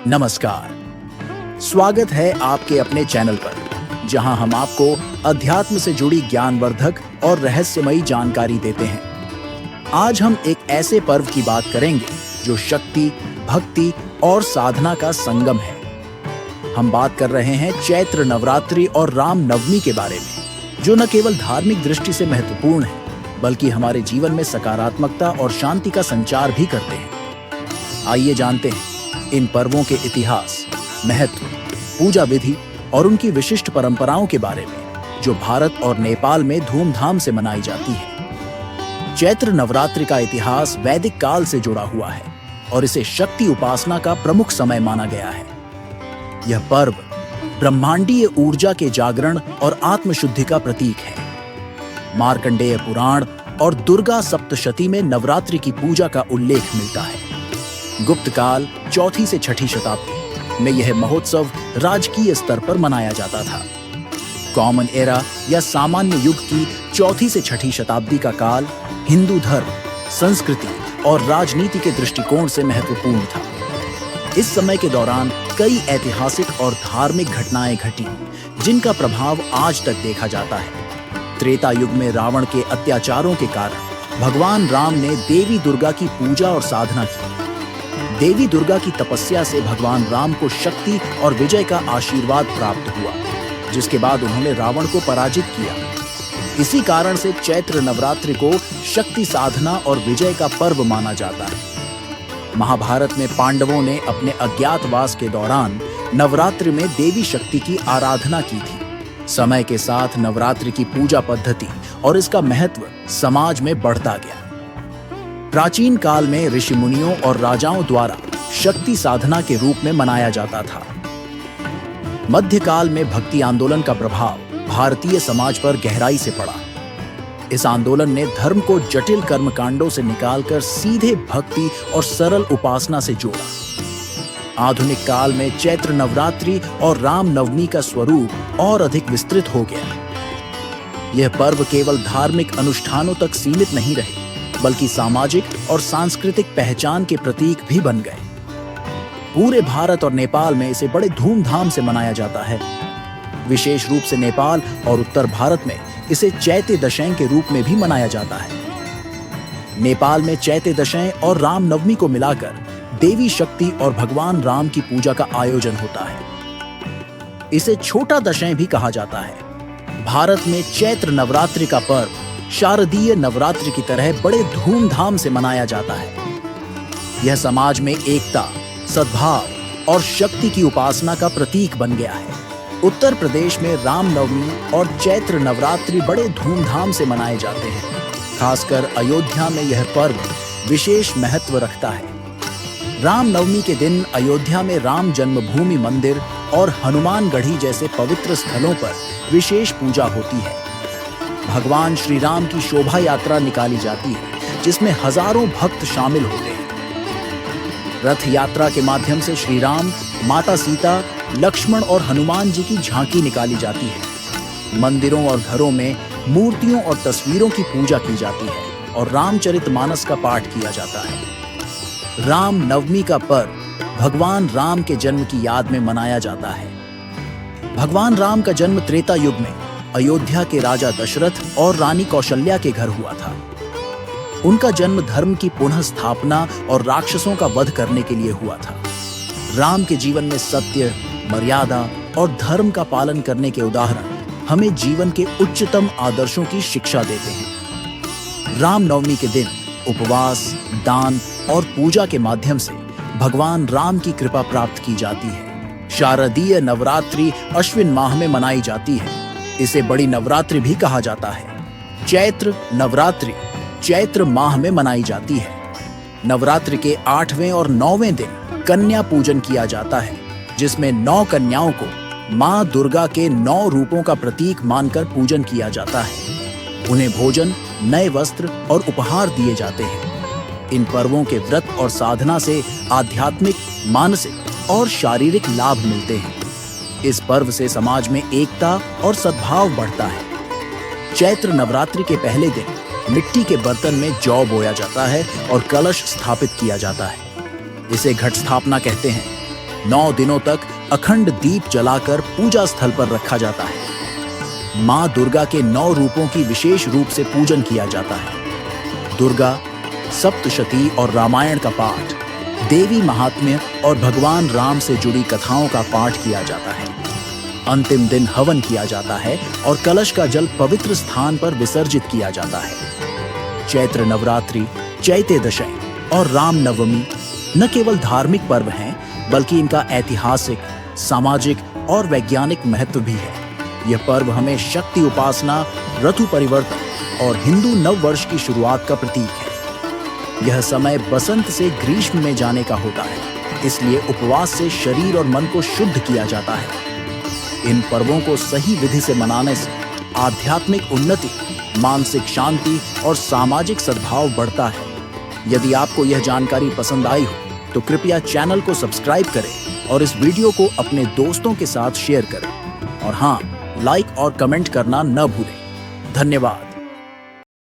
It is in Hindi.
नमस्कार, स्वागत है आपके अपने चैनल पर, जहां हम आपको अध्यात्म से जुड़ी ज्ञानवर्धक और रहस्यमयी जानकारी देते हैं। आज हम एक ऐसे पर्व की बात करेंगे जो शक्ति, भक्ति और साधना का संगम है। हम बात कर रहे हैं चैत्र नवरात्रि और राम नवमी के बारे में, जो न केवल धार्मिक दृष्टि से महत्वपूर्ण है, बल्कि हमारे जीवन में सकारात्मकता और शांति का संचार भी करते हैं। आइए जानते हैं इन पर्वों के इतिहास, महत्व, पूजा विधि और उनकी विशिष्ट परंपराओं के बारे में, जो भारत और नेपाल में धूमधाम से मनाई जाती है। चैत्र नवरात्रि का इतिहास वैदिक काल से जुड़ा हुआ है और इसे शक्ति उपासना का प्रमुख समय माना गया है। यह पर्व ब्रह्मांडीय ऊर्जा के जागरण और आत्मशुद्धि का प्रतीक है। मार्कंडेय पुराण और दुर्गा सप्तशती में नवरात्रि की पूजा का उल्लेख मिलता है। गुप्त काल 4वीं से 6वीं शताब्दी में यह महोत्सव राजकीय स्तर पर मनाया जाता था। कॉमन एरा या सामान्य युग की 4वीं से 6वीं शताब्दी का काल हिंदू धर्म, संस्कृति और राजनीति के दृष्टिकोण से महत्वपूर्ण था। इस समय के दौरान कई ऐतिहासिक और धार्मिक घटनाएं घटी, जिनका प्रभाव आज तक देखा जाता है। त्रेता युग में रावण के अत्याचारों के कारण भगवान राम ने देवी दुर्गा की पूजा और साधना की। देवी दुर्गा की तपस्या से भगवान राम को शक्ति और विजय का आशीर्वाद प्राप्त हुआ, जिसके बाद उन्होंने रावण को पराजित किया। इसी कारण से चैत्र नवरात्रि को शक्ति साधना और विजय का पर्व माना जाता है। महाभारत में पांडवों ने अपने अज्ञातवास के दौरान नवरात्रि में देवी शक्ति की आराधना की थी। समय के साथ नवरात्रि की पूजा पद्धति और इसका महत्व समाज में बढ़ता गया। प्राचीन काल में ऋषि मुनियों और राजाओं द्वारा शक्ति साधना के रूप में मनाया जाता था। मध्यकाल में भक्ति आंदोलन का प्रभाव भारतीय समाज पर गहराई से पड़ा। इस आंदोलन ने धर्म को जटिल कर्मकांडों से निकालकर सीधे भक्ति और सरल उपासना से जोड़ा। आधुनिक काल में चैत्र नवरात्रि और राम नवमी का स्वरूप और अधिक विस्तृत हो गया। यह पर्व केवल धार्मिक अनुष्ठानों तक सीमित नहीं रहे, बल्कि सामाजिक और सांस्कृतिक पहचान के प्रतीक भी बन गए। पूरे भारत और नेपाल में इसे बड़े धूमधाम से मनाया जाता है। विशेष रूप से नेपाल और उत्तर भारत में इसे चैते दशैं के रूप में भी मनाया जाता है। नेपाल में चैते दशैं और राम नवमी को मिलाकर देवी शक्ति और भगवान राम की पूजा का आयोजन होता है। इसे छोटा दशैं भी कहा जाता है। भारत में चैत्र नवरात्रि का पर्व शारदीय नवरात्रि की तरह बड़े धूमधाम से मनाया जाता है। यह समाज में एकता, सद्भाव और शक्ति की उपासना का प्रतीक बन गया है। उत्तर प्रदेश में राम नवमी और चैत्र नवरात्रि बड़े धूमधाम से मनाए जाते हैं। खासकर अयोध्या में यह पर्व विशेष महत्व रखता है। राम नवमी के दिन अयोध्या में राम जन्मभूमि मंदिर और हनुमानगढ़ी जैसे पवित्र स्थलों पर विशेष पूजा होती है। भगवान श्री राम की शोभा यात्रा निकाली जाती है, जिसमें हजारों भक्त शामिल होते हैं। रथ यात्रा के माध्यम से श्री राम, माता सीता, लक्ष्मण और हनुमान जी की झांकी निकाली जाती है। मंदिरों और घरों में मूर्तियों और तस्वीरों की पूजा की जाती है और रामचरितमानस का पाठ किया जाता है। राम नवमी का पर्व भगवान राम के जन्म की याद में मनाया जाता है। भगवान राम का जन्म त्रेता युग में अयोध्या के राजा दशरथ और रानी कौशल्या के घर हुआ था। उनका जन्म धर्म की पुनः स्थापना और राक्षसों का वध करने के लिए हुआ था। राम के जीवन में सत्य, मर्यादा और धर्म का पालन करने के उदाहरण हमें जीवन के उच्चतम आदर्शों की शिक्षा देते हैं। राम नवमी के दिन उपवास, दान और पूजा के माध्यम से भगवान राम की कृपा प्राप्त की जाती है। शारदीय नवरात्रि अश्विन माह में मनाई जाती है। इसे बड़ी नवरात्रि भी कहा जाता है। चैत्र नवरात्रि चैत्र माह में मनाई जाती है। नवरात्रि के 8वें और 9वें दिन कन्या पूजन किया जाता है, जिसमें 9 कन्याओं को मां दुर्गा के 9 रूपों का प्रतीक मानकर पूजन किया जाता है। उन्हें भोजन, नए वस्त्र और उपहार दिए जाते हैं। इन पर्वों के व्रत और साधना से आध्यात्मिक, मानसिक और शारीरिक लाभ मिलते हैं। इस पर्व से समाज में एकता और सद्भाव बढ़ता है। चैत्र नवरात्रि के पहले दिन मिट्टी के बर्तन में जौ बोया जाता है और कलश स्थापित किया जाता है। इसे घट स्थापना कहते हैं। 9 दिनों तक अखंड दीप जलाकर पूजा स्थल पर रखा जाता है। मां दुर्गा के 9 रूपों की विशेष रूप से पूजन किया जाता है। दुर्गा, सप्तशती और रामायण का पाठ, देवी महात्म्य और भगवान राम से जुड़ी कथाओं का पाठ किया जाता है। अंतिम दिन हवन किया जाता है और कलश का जल पवित्र स्थान पर विसर्जित किया जाता है। चैत्र नवरात्रि, चैते दशैं और राम नवमी न केवल धार्मिक पर्व हैं, बल्कि इनका ऐतिहासिक, सामाजिक और वैज्ञानिक महत्व भी है। यह पर्व हमें शक्ति उपासना, ऋतु परिवर्तन और हिंदू नव वर्ष की शुरुआत का प्रतीक है। यह समय बसंत से ग्रीष्म में जाने का होता है, इसलिए उपवास से शरीर और मन को शुद्ध किया जाता है। इन पर्वों को सही विधि से मनाने से आध्यात्मिक उन्नति, मानसिक शांति और सामाजिक सद्भाव बढ़ता है। यदि आपको यह जानकारी पसंद आई हो तो कृपया चैनल को सब्सक्राइब करें और इस वीडियो को अपने दोस्तों के साथ शेयर करें। और हाँ, लाइक और कमेंट करना न भूलें। धन्यवाद।